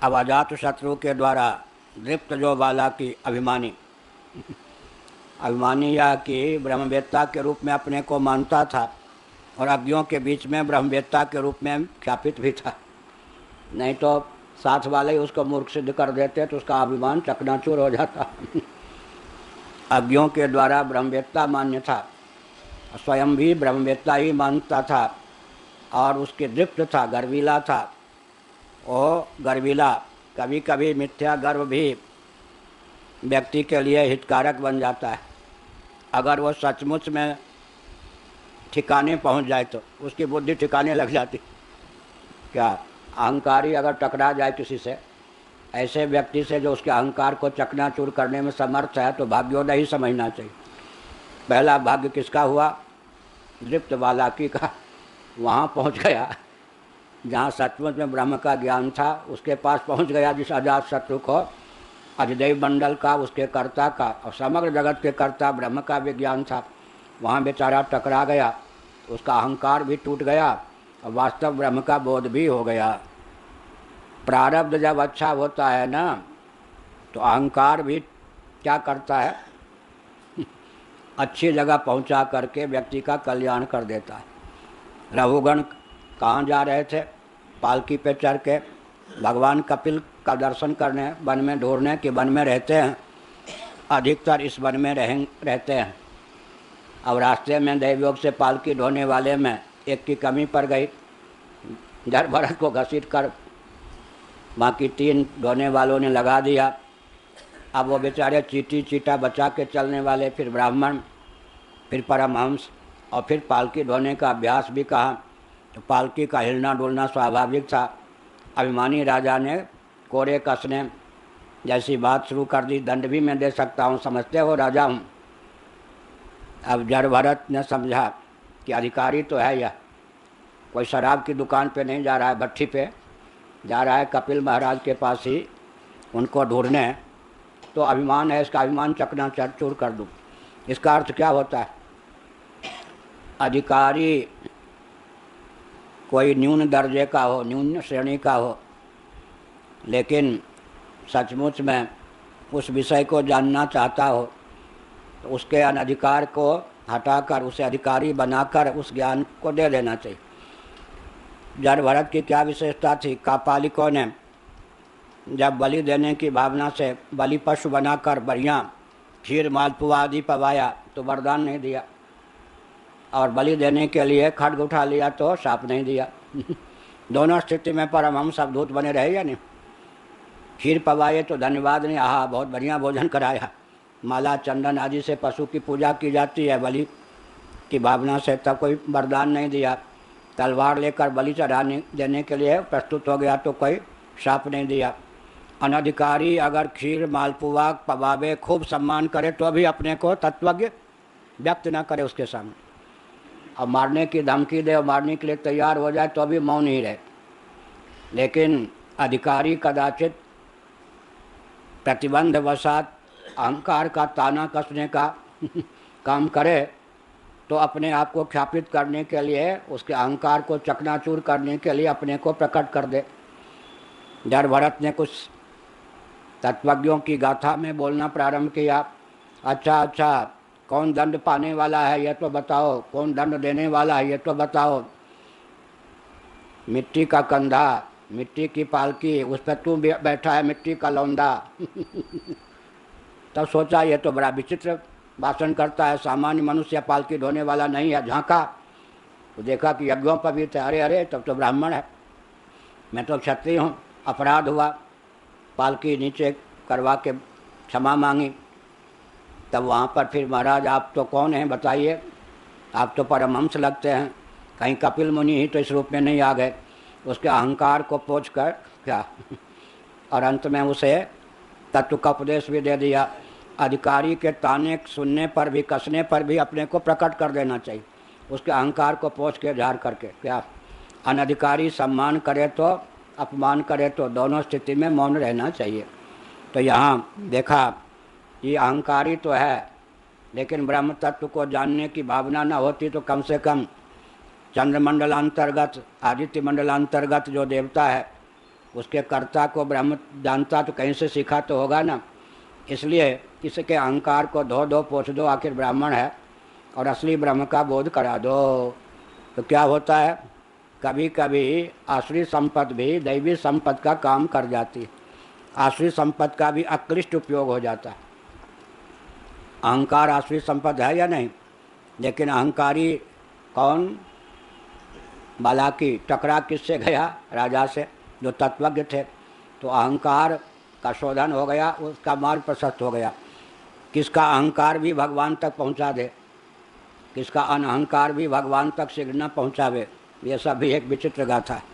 अब अजात शत्रु के द्वारा दृप्त जो बाला की अभिमानी अभिमानी या कि ब्रह्मवेत्ता के रूप में अपने को मानता था और अज्ञों के बीच में ब्रह्मवेत्ता के रूप में ख्यापित भी था, नहीं तो साथ वाले ही उसको मूर्ख सिद्ध कर देते तो उसका अभिमान चकनाचूर हो जाता। अज्ञों के द्वारा ब्रह्मवेत्ता मान्य था, स्वयं भी ब्रह्मवेत्ता ही मानता था और उसके दृप्त था, गर्वीला था। वो गर्वीला कभी कभी मिथ्या गर्व भी व्यक्ति के लिए हितकारक बन जाता है। अगर वो सचमुच में ठिकाने पहुंच जाए तो उसकी बुद्धि ठिकाने लग जाती। क्या अहंकारी अगर टकरा जाए किसी से, ऐसे व्यक्ति से जो उसके अहंकार को चकनाचूर करने में समर्थ है, तो भाग्योदय ही समझना चाहिए। पहला भाग्य किसका हुआ? दृप्त बालाकी का। वहाँ पहुँच गया जहाँ सचमुच में ब्रह्म का ज्ञान था, उसके पास पहुँच गया जिस अजात शत्रु को अधिदेव मंडल का, उसके कर्ता का और समग्र जगत के कर्ता ब्रह्म का विज्ञान था। वहाँ बेचारा टकरा गया, उसका अहंकार भी टूट गया और वास्तव ब्रह्म का बोध भी हो गया। प्रारब्ध जब अच्छा होता है ना, तो अहंकार भी क्या करता है, अच्छी जगह पहुंचा करके व्यक्ति का कल्याण कर देता है। रघुगण कहाँ जा रहे थे? पालकी पे चढ़ के भगवान कपिल का दर्शन करने वन में ढूंढने के वन में रहते हैं, अधिकतर इस वन में रहते हैं। अब रास्ते में दैवयोग से पालकी ढोने वाले में एक की कमी पड़ गई, जड़ भरत को घसीट कर बाकी 3 ढोने वालों ने लगा दिया। अब वो बेचारे चीटी चीटा बचा के चलने वाले, फिर ब्राह्मण, फिर परमहंस और फिर पालकी ढोने का अभ्यास भी कहा। तो पालकी का हिलना डुलना स्वाभाविक था। अभिमानी राजा ने कोरे कसने जैसी बात शुरू कर दी, दंड भी मैं दे सकता हूँ, समझते हो राजा हूँ। अब जड़ भरत ने समझा कि अधिकारी तो है यह, कोई शराब की दुकान पे नहीं जा रहा है, भट्ठी पे जा रहा है कपिल महाराज के पास ही उनको ढूंढने। तो अभिमान है, इसका अभिमान चकनाचूर कर दूँ। इसका अर्थ क्या होता है? अधिकारी कोई न्यून दर्जे का हो, न्यून श्रेणी का हो, लेकिन सचमुच में उस विषय को जानना चाहता हो, तो उसके अनधिकार को हटाकर उसे अधिकारी बनाकर उस ज्ञान को दे देना चाहिए। जड़ भरत की क्या विशेषता थी? कापालिकों ने जब बलि देने की भावना से बलि पशु बनाकर बढ़िया खीर मालपुआ आदि पवाया तो वरदान नहीं दिया, और बलि देने के लिए खड्ग उठा लिया तो शाप नहीं दिया। दोनों स्थिति में परमहंस अवधूत बने रहे या नहीं? खीर पवाए तो धन्यवाद नहीं, आहा बहुत बढ़िया भोजन कराया। माला चंदन आदि से पशु की पूजा की जाती है बलि की भावना से, तब कोई वरदान नहीं दिया। तलवार लेकर बलि चढ़ाने देने के लिए प्रस्तुत हो गया तो कोई शाप नहीं दिया। अनधिकारी अगर खीर मालपुआ पवावे, खूब सम्मान करे, तो भी अपने को तत्वज्ञ व्यक्त न करे उसके सामने, और मारने की धमकी दे और मारने के लिए तैयार हो जाए तो भी मौन ही रहे। लेकिन अधिकारी कदाचित प्रतिबंध वसात अहंकार का ताना कसने का काम करे, तो अपने आप को ख्यापित करने के लिए, उसके अहंकार को चकनाचूर करने के लिए अपने को प्रकट कर दे। जड़ भरत ने कुछ तत्वज्ञों की गाथा में बोलना प्रारंभ किया। अच्छा अच्छा, कौन दंड पाने वाला है ये तो बताओ, कौन दंड देने वाला है ये तो बताओ। मिट्टी का कंधा, मिट्टी की पालकी, उस पर तू बैठा है मिट्टी का लौंदा। तब सोचा ये तो बड़ा विचित्र भाषण करता है, सामान्य मनुष्य पालकी ढोने वाला नहीं है। झांका तो देखा कि यज्ञों पर भी थे। अरे अरे, तब तो ब्राह्मण है, मैं तो क्षत्रिय हूँ, अपराध हुआ। पालकी नीचे करवा के क्षमा मांगी। तब वहाँ पर फिर महाराज आप तो कौन हैं बताइए, आप तो परमहंस लगते हैं, कहीं कपिल मुनि ही तो इस रूप में नहीं आ गए। उसके अहंकार को पोंछ कर क्या और अंत में उसे तत्व का उपदेश भी दे दिया। अधिकारी के ताने सुनने पर भी, कसने पर भी अपने को प्रकट कर देना चाहिए, उसके अहंकार को पोंछ के झाड़ करके। क्या अनधिकारी सम्मान करे तो अपमान करे तो दोनों स्थिति में मौन रहना चाहिए। तो यहाँ देखा ये अहंकारी तो है, लेकिन ब्रह्म तत्व को जानने की भावना न होती तो कम से कम चंद्रमंडलांतर्गत, आदित्य मंडलांतर्गत जो देवता है उसके कर्ता को ब्रह्म जानता तो कहीं से सीखा तो होगा ना। इसलिए इसके अहंकार को धो दो पोछ दो, आखिर ब्राह्मण है, और असली ब्रह्म का बोध करा दो। तो क्या होता है, कभी कभी आश्रित संपत्ति भी दैवी संपत्ति का काम कर जाती है, आश्रित संपत्ति का भी अक्लिष्ट उपयोग हो जाता है। अहंकार आश्रित संपत्ति है या नहीं? लेकिन अहंकारी कौन? बालाकी टकरा किससे गया? राजा से, जो तत्वज्ञ थे। तो अहंकार का शोधन हो गया, उसका मार्ग प्रशस्त हो गया। किसका अहंकार भी भगवान तक पहुंचा दे, किसका अनहंकार भी भगवान तक शीघ्र न पहुंचावे, ये सब भी एक विचित्र गाथा है।